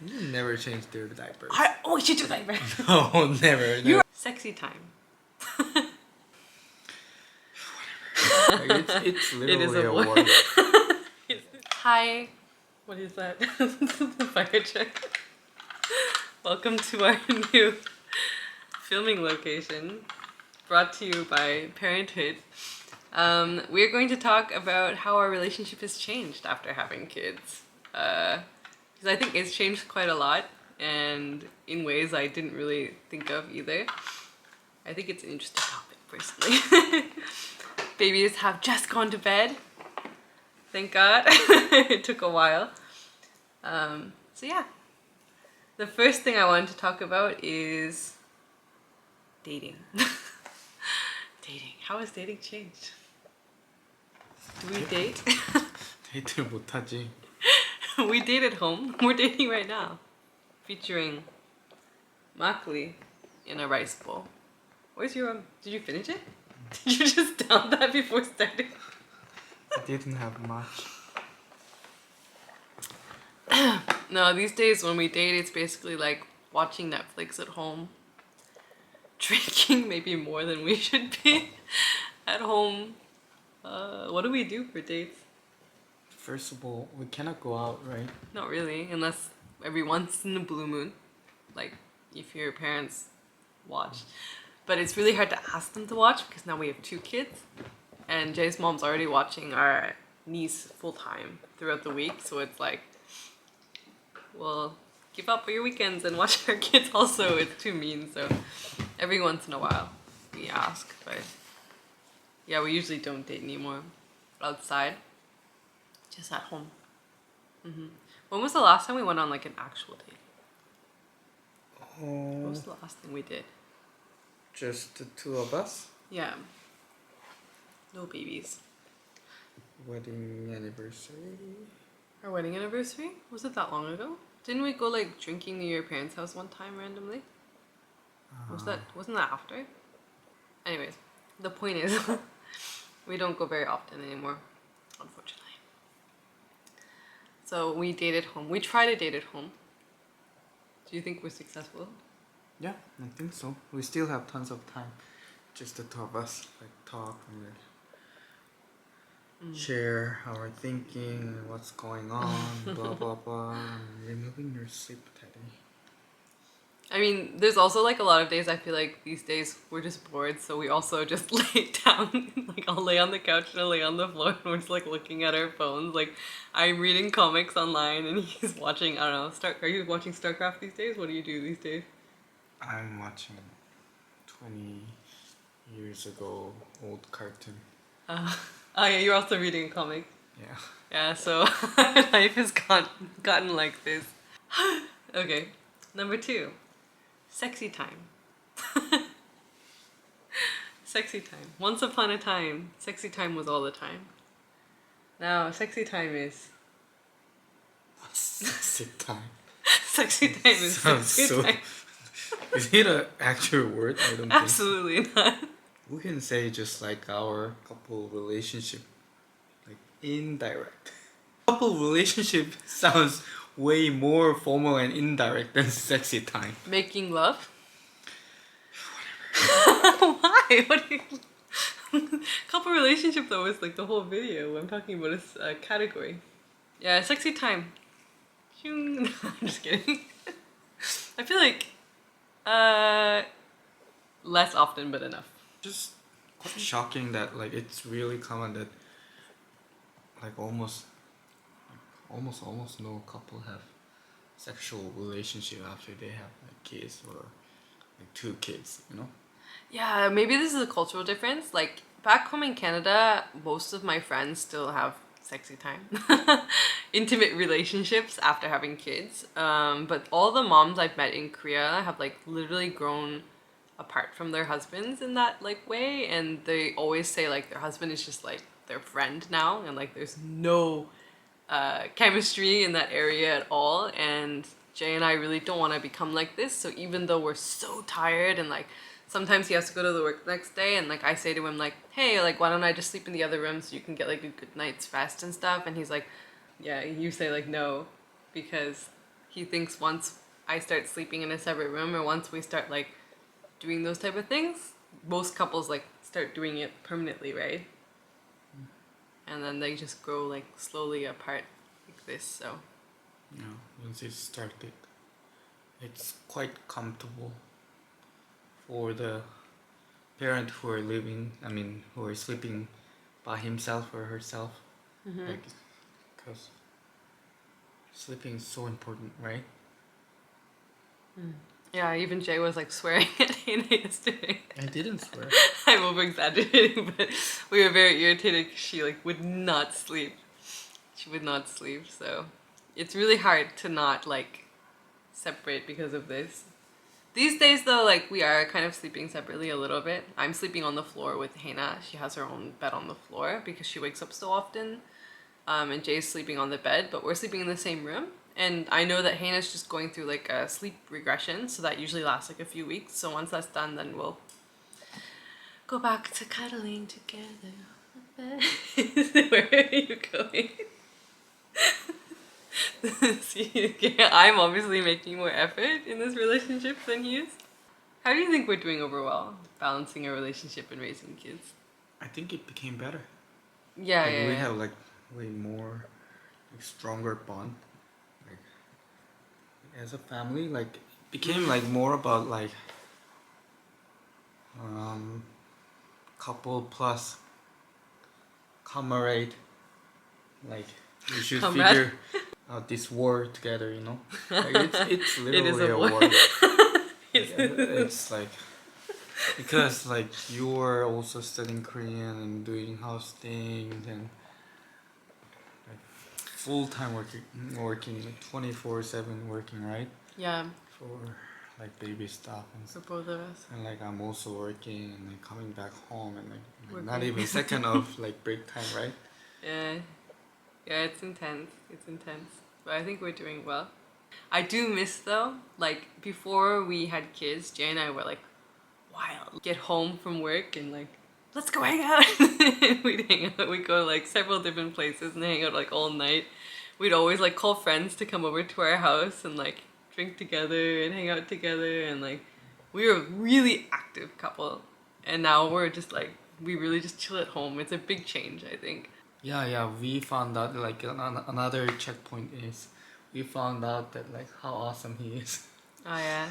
You never change their diapers. I always do diapers. No, never. You're sexy time. Like, it's literally It is a a word. word. Hi. What is that? The fire check. Welcome to our new filming location, brought to you by Parenthood. We're going to talk about how our relationship has changed after having kids. Because I think it's changed quite a lot, and in ways I didn't really think of either. I think it's an interesting topic, personally. Babies have just gone to bed. Thank God. It took a while. So yeah. The first thing I wanted to talk about is dating. Dating. How has dating changed? Do we date? 데이트를 못하지. We date at home. We're dating right now. Featuring makgeolli in a rice bowl. Where's your did you finish it? Did you just down that before starting? I didn't have much. No, these days when we date, it's basically like watching Netflix at home, drinking maybe more than we should be at home. What do we do for dates? First of all, we cannot go out, right? Not really, unless every once in a blue moon, like if your parents watch. But it's really hard to ask them to watch because now we have 2 kids, and Jay's mom's already watching our niece full time throughout the week, so it's like, well, give up for your weekends and watch our kids also. It's too mean, so every once in a while we ask, but yeah, we usually don't date anymore outside, just at home. When was the last time we went on like an actual date? What was the last thing we did? Just the 2 of us? Yeah. No babies. Wedding anniversary. Our wedding anniversary? Was it that long ago? Didn't we go like drinking near your parents' house one time randomly? Wasn't that after? Anyways, the point is we don't go very often anymore, unfortunately. So we date at home. We try to date at home. Do you think we're successful? Yeah, I think so. We still have tons of time. Just the 2 of us, like talk and like share our thinking and what's going on, blah blah blah. Removing your sleep, Teddy. I mean, there's also like a lot of days I feel like these days we're just bored, so we also just lay down. Like I'll lay on the couch and I'll lay on the floor and we're just like looking at our phones. Like I'm reading comics online and he's watching, I don't know, are you watching StarCraft these days? What do you do these days? I'm watching 20 years ago old cartoon. Oh yeah, you're also reading a comic. Yeah. Yeah, so life has gotten like this. Okay, number 2. Sexy time. Sexy time. Once upon a time, sexy time was all the time. Now, sexy time is... Sexy time. Sexy time is Sounds sexy so... time. Is it an actual word? I don't think Absolutely not. we can say just like our couple relationship, like indirect. Couple relationship sounds way more formal and indirect than sexy time. Making love? Why? What do you... Couple relationship though is like the whole video. I'm talking about a category. Yeah, sexy time. No, I'm just kidding. I feel like less often but enough. Just quite shocking that like it's really common that like almost no couple have sexual relationship after they have like kids or like 2 kids, you know? Yeah, maybe this is a cultural difference. Like back home in Canada, most of my friends still have sexy time, intimate relationships after having kids. But all the moms I've met in Korea have like literally grown apart from their husbands in that like way, and they always say like their husband is just like their friend now, and like there's no chemistry in that area at all. And Jay and I really don't want to become like this, so even though we're so tired and like sometimes he has to go to the work the next day, and like I say to him like, hey, like why don't I just sleep in the other room so you can get like a good night's rest and stuff, and he's like, yeah, you say like no, because he thinks once I start sleeping in a separate room, or once we start like doing those type of things, most couples like start doing it permanently, right? And then they just grow like slowly apart like this. So Yeah, once it started, it's quite comfortable for the parent who are living, who are sleeping by himself or herself. Like, because sleeping is so important, right? yeah, even Jay was like swearing at Hannah yesterday. I didn't swear. I'm over exaggerating, but we were very irritated 'cause she like would not sleep. She would not sleep, so it's really hard to not like separate because of this. These days though, like we are kind of sleeping separately a little bit. I'm sleeping on the floor with Hannah. She has her own bed on the floor because she wakes up so often. And Jay's sleeping on the bed, but we're sleeping in the same room. And I know that Hannah's just going through like a sleep regression, so that usually lasts like a few weeks. So once that's done, then we'll go back to cuddling together on the bed. Where are you going? See, I'm obviously making more effort in this relationship than he is. How do you think we're doing overall, balancing a relationship and raising kids? I think it became better. Yeah, Like, yeah, we yeah. have like way more like stronger bond. Like as a family, like it became like more about like couple plus comrade. Like we should Comrade. figure out this war together, you know? Like it's It is literally a a war. war. It's- It's like because like you are also studying Korean and doing house things and like full time working like 24/7 working, right? Yeah, For like baby stuff and for stuff. both of us. And like I'm also working and like coming back home and like not Working. even second of like break time, right? Yeah, yeah, it's intense. It's intense, but I think we're doing well. I do miss though, like before we had kids, Jay and I were like wild. Get home from work and like, let's go hang out. We'd hang out. We'd go to like several different places and hang out like all night. We'd always like call friends to come over to our house and like drink together and hang out together, and like we were a really active couple. And now we're just like, we really just chill at home. It's a big change, I think. Yeah, we found out like another checkpoint is we found out that like how awesome he is. Oh yeah.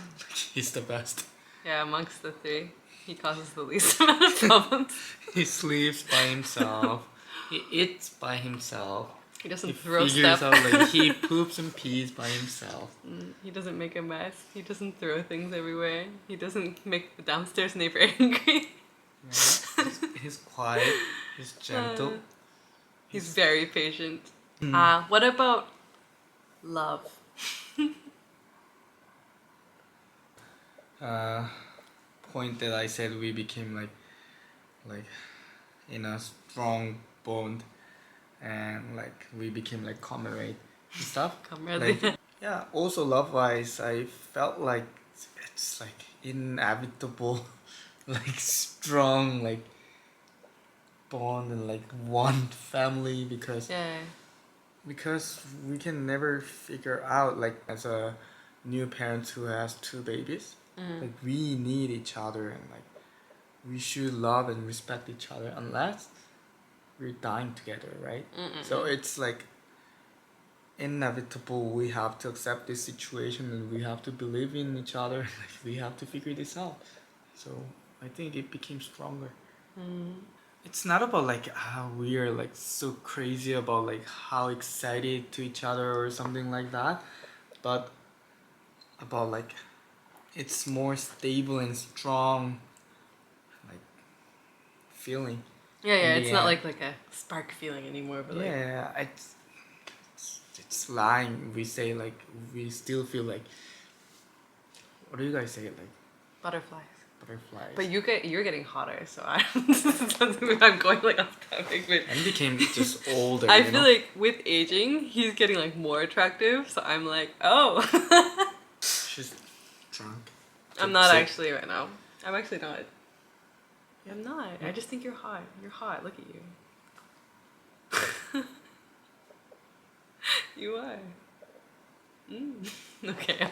He's the best. Yeah, amongst the three, he causes the least amount of problems. He sleeps by himself. He eats by himself. He doesn't He throw figures stuff. out like he poops and pees by himself. He doesn't make a mess. He doesn't throw things everywhere. He doesn't make the downstairs neighbor angry. Yeah. He's quiet. He's gentle. He's very patient. What about love? Point that I said we became like in a strong bond and like we became like comrade and stuff. Comrade. Like, yeah, also love wise I felt like it's like inevitable like strong like bond and like one family because Yeah. we can never figure out like as a new parent who has two babies like we need each other and like we should love and respect each other unless we're dying together, right? So it's like inevitable. We have to accept this situation and we have to believe in each other. Like we have to figure this out. So I think it became stronger. It's not about like how we are like so crazy about like how excited to each other or something like that, but about like it's more stable and strong like feeling. Yeah, yeah. In It's the not end. like a spark feeling anymore, but like Yeah, it's lying. We say like we still feel like what do you guys say like butterflies. butterflies? But you're getting hotter, so I'm going like off topic, but and became just older. I you feel know? like with aging, he's getting like more attractive. So I'm like, oh, She's drunk. I'm not Sick. actually right now. I'm actually not. I'm not. I just think you're hot. You're hot. Look at you. You are. Okay,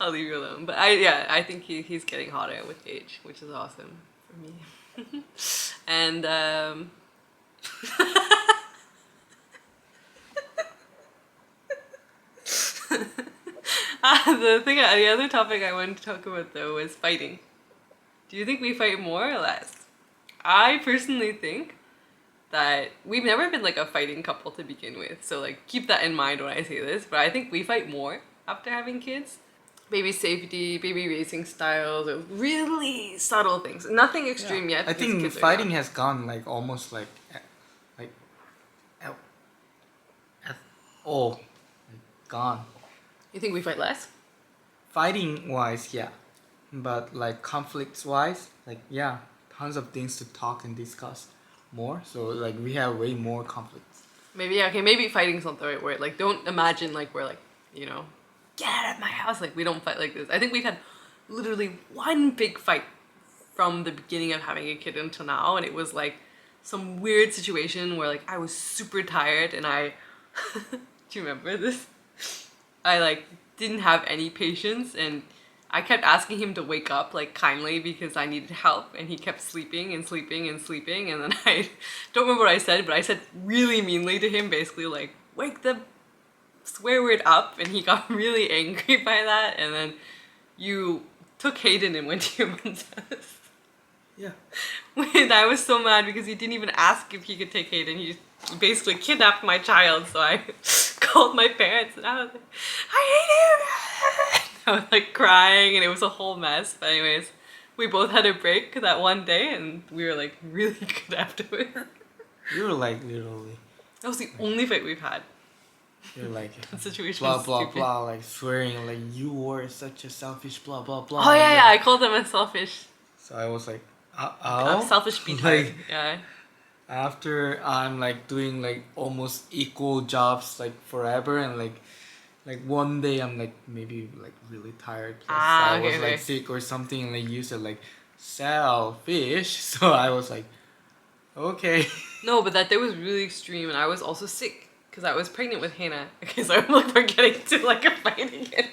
I'll leave you alone. But I think he's getting hotter with age, which is awesome for me. And the other topic I wanted to talk about though was fighting. Do you think we fight more or less? I personally think that we've never been like a fighting couple to begin with, so like keep that in mind when I say this, but I think we fight more after having kids. Baby safety, baby raising styles, or really subtle things. Nothing extreme yet. I because think kids are fighting young. has gone like almost like all gone. You think we fight less? Fighting wise, yeah, but like conflicts wise, like yeah, tons of things to talk and discuss more. So like we have way more conflicts. Maybe fighting's not the right word. Like, don't imagine like we're like, you know, get out of my house. Like, we don't fight like this. I think we've had literally one big fight from the beginning of having a kid until now, and it was like some weird situation where like I was super tired and I do you remember this? I like didn't have any patience and I kept asking him to wake up like kindly because I needed help, and he kept sleeping and sleeping and sleeping, and then I don't remember what I said, but I said really meanly to him, basically like, wake the swear word up, and he got really angry by that, and then you took Hayden and went to your mom's house. Yeah. And I was so mad because he didn't even ask if he could take Hayden. He just basically kidnapped my child, so I called my parents and I was like, I hate him! I was like crying and it was a whole mess. But anyways, we both had a break that one day and we were like really good afterwards. You were like literally. That was the only fight we've had. You're like That situation blah was blah stupid. blah, like swearing like you were such a selfish blah blah blah. Oh yeah, I called him a selfish. So I was like, Selfish beat. Like Yeah. after I'm like doing like almost equal jobs like forever, and like one day I'm like maybe like really tired. Plus I was okay. like sick or something, and like you said like selfish. So I was like, okay. No, but that day was really extreme, and I was also sick because I was pregnant with Hannah. Okay, so I'm like we're getting to like a fight again.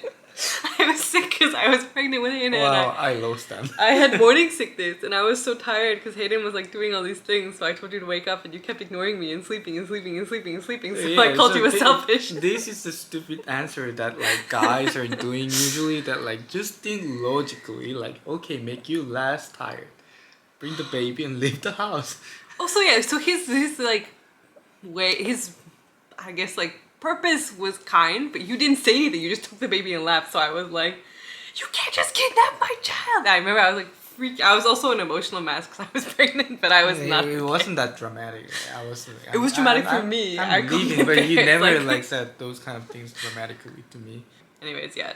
I was sick because I was pregnant with Hannah. Wow, And I lost them. I had morning sickness, and I was so tired because Hayden was like doing all these things. So I told you to wake up, and you kept ignoring me and sleeping and sleeping and sleeping and sleeping. So I called you a selfish. This is the stupid answer that like guys are doing usually. That like just think logically. Like okay, make you less tired, bring the baby and leave the house. Also, yeah. So his like way, his I guess like purpose was kind, but you didn't say anything. You just took the baby and left. So I was like, you can't just kidnap my child. I remember I was like freak. I was also an emotional mess because I was pregnant, but I was not. It wasn't that dramatic. I was. It was dramatic for me. I'm I leaving, but you never like- like said those kind of things dramatically to me. Anyways, yeah.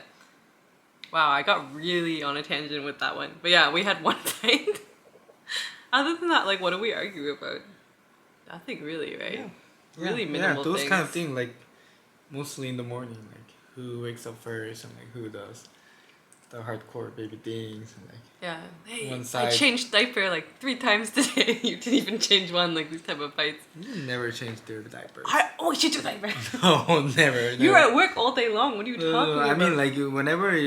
Wow, I got really on a tangent with that one. But yeah, we had one fight. Other than that, like, what do we argue about? Nothing really, right? Really minimal those things. kind of things, like mostly in the morning, like who wakes up first and like who does the hardcore baby things and like Yeah. Hey, one I side. changed diaper like 3 times today. You didn't even change one, like these type of fights. you never change their diapers. I always change a diaper. No, never. You're at work all day long. What are you talking about? I mean, like whenever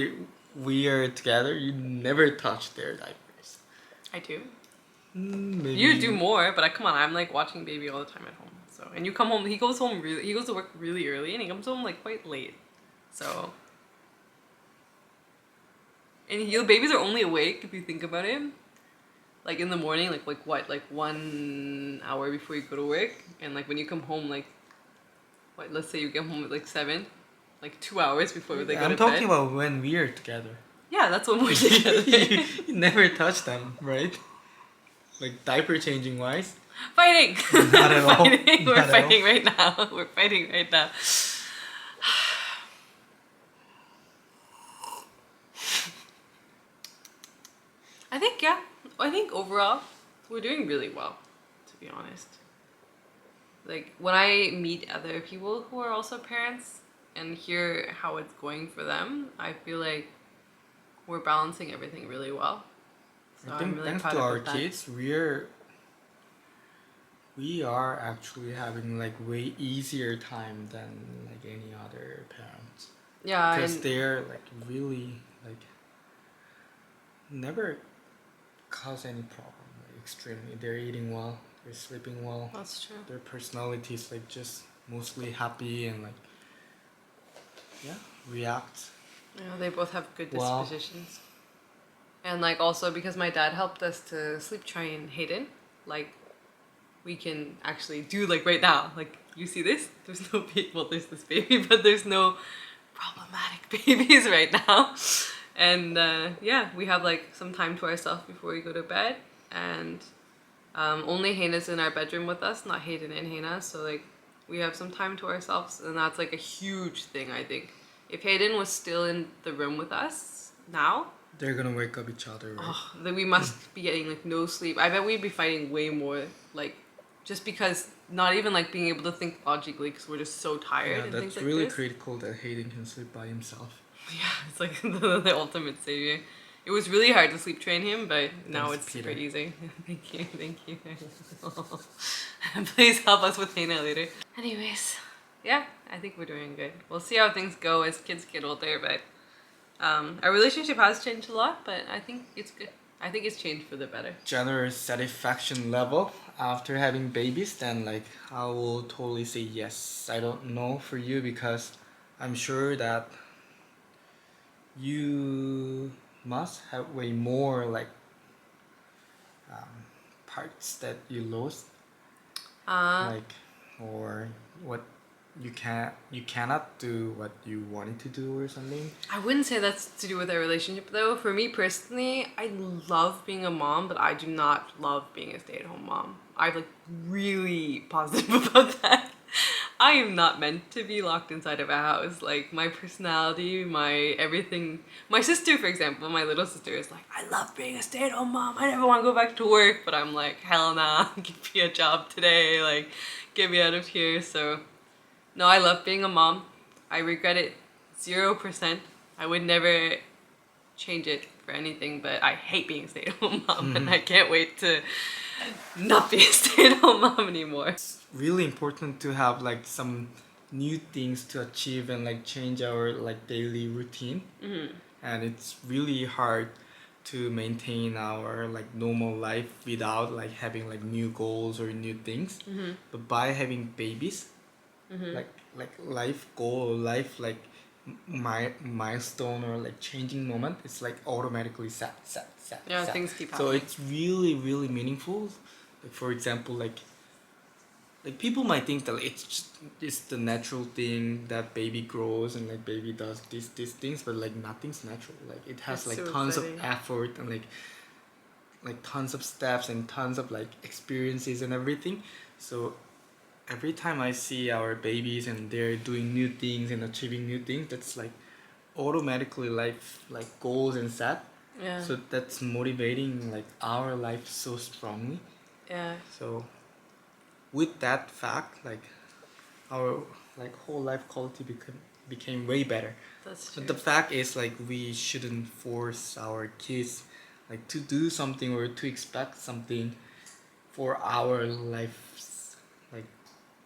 we are together, you never touch their diapers. I do. Maybe. You do more, but come on, I'm like watching baby all the time at home. So, and you come home. He goes to work really early, and he comes home like quite late. So, and babies are only awake if you think about it. Like in the morning, like what, like 1 hour before you go to work, and like when you come home, like what? Let's say you get home at like 7, like 2 hours before they go to I'm bed. talking about when we are together. Yeah, that's when we're together. You never touch them, right? Like diaper changing wise. Fighting. Not at all. Fighting. We're Not at fighting right now. We're fighting right now. I think overall we're doing really well, to be honest. Like when I meet other people who are also parents and hear how it's going for them, I feel like we're balancing everything really well. So I think I'm really thanks proud to our about that. kids, we are actually having like way easier time than like any other parents. Yeah, because and they're like really like never cause any problem. Like, extremely, they're eating well, they're sleeping well. that's true. Their personality is like just mostly happy and like react. Yeah, they both have good Wow. dispositions. And like also because my dad helped us to sleep train Hayden, like we can actually do like right now. Like you see this? There's no baby. Well, there's this baby, but there's no problematic babies right now. And yeah, we have like some time to ourselves before we go to bed. And only Haina's in our bedroom with us, not Hayden and Haina. So like we have some time to ourselves, and that's like a huge thing, I think. If Hayden was still in the room with us now, They're gonna wake up each other, right? then we must be getting like no sleep. I bet we'd be fighting way more, like just because not even like being able to think logically because we're just so tired Yeah, and that's things like really this. critical that Hayden can sleep by himself. Yeah, it's like the ultimate savior. It was really hard to sleep train him, but now Thanks, it's Peter. super easy. Thank you, thank you. Please help us with Hannah later. Anyways, yeah, I think we're doing good. We'll see how things go as kids get older, but our relationship has changed a lot, but I think it's good. I think it's changed for the better. General satisfaction level after having babies, then like I will totally say yes. I don't know for you because I'm sure that you must have way more like parts that you lost, like or what you cannot do what you wanted to do or something. I wouldn't say that's to do with our relationship though. For me personally, I love being a mom, but I do not love being a stay-at-home mom. I'm like really positive about that. I am not meant to be locked inside of a house. Like my personality, my everything. My sister, for example, my little sister is like, I love being a stay-at-home mom. I never want to go back to work. But I'm like, hell nah, give me a job today. Like, get me out of here. So, no, I love being a mom. I regret it 0%. I would never change it for anything. But I hate being a stay-at-home mom, and I can't wait to not be a stay-at-home mom anymore. Really important to have like some new things to achieve and like change our like daily routine. And it's really hard to maintain our like normal life without like having like new goals or new things. But by having babies, like life goal or life like milestone or like changing moment, it's like automatically set. Yeah, things keep So happening. it's really meaningful. Like for example, like people might think that it's the natural thing that baby grows and like baby does these things, but like nothing's natural. Like it has That's like so tons exciting. of effort and like tons of steps and tons of like experiences and everything. So every time I see our babies and they're doing new things and achieving new things, that's like automatically life like goals and set. Yeah. So that's motivating like our life so strongly. Yeah. So with that fact, like our like whole life quality became way better. That's true. But the fact is like we shouldn't force our kids like to do something or to expect something for our life's like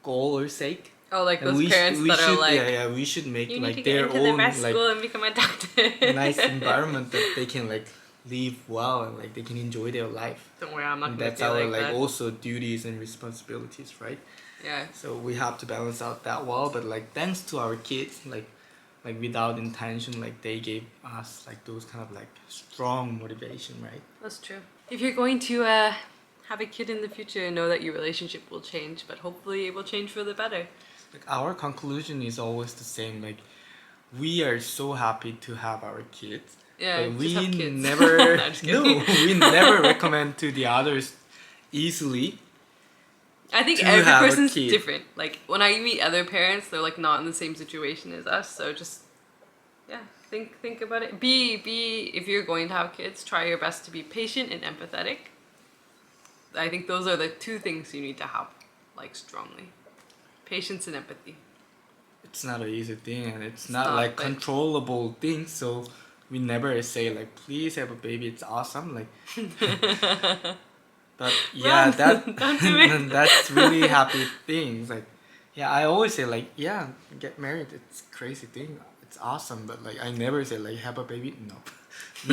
goal or sake. Oh, like And those parents that are like, we should make you need to like get their into the own best like school and become a doctor. nice environment that they can like live well and like they can enjoy their life. Don't worry, I'm not And gonna that's be our like like that. also duties and responsibilities, right? Yeah. So we have to balance out that well, but like thanks to our kids, like without intention, like they gave us like those kind of like strong motivation, right? That's true. If you're going to have a kid in the future, know that your relationship will change, but hopefully it will change for the better. Like our conclusion is always the same. Like we are so happy to have our kids, Yeah, but just we have kids. never No, just kidding. we never recommend to the others easily. I think To every have a person's kid. different. Like when I meet other parents, they're like not in the same situation as us. So just yeah, think about it. Be if you're going to have kids, try your best to be patient and empathetic. I think those are the two things you need to have like strongly. Patience and empathy. It's not an easy thing, and it's not, not like but- controllable thing. So we never say like, please have a baby. It's awesome. Like, but yeah, Run, that don't do it. that's really happy things. Like, yeah, I always say like, yeah, get married. It's crazy thing. it's awesome, but like I never say like have a baby. No,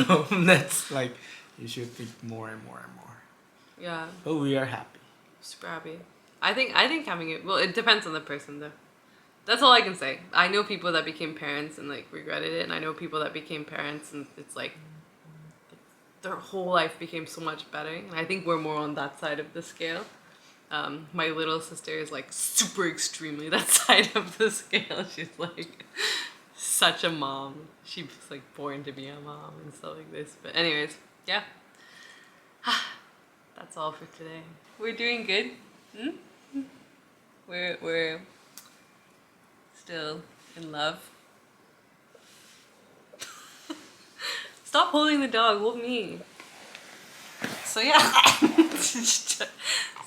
no, that's like you should think more and more and more. Yeah, But we are happy. super happy. I think having it, well, it depends on the person though. That's all I can say. I know people that became parents and like regretted it, and I know people that became parents and it's like their whole life became so much better. And I think we're more on that side of the scale. My little sister is like super extremely that side of the scale. She's like such a mom. She was like born to be a mom and stuff like this. But anyways, yeah. That's all for today. We're doing good. We're still in love. Stop holding the dog, hold me. So yeah.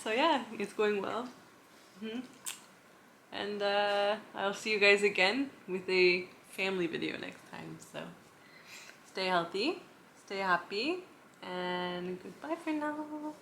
So yeah, it's going well. And I'll see you guys again with a family video next time. So stay healthy, stay happy, and goodbye for now.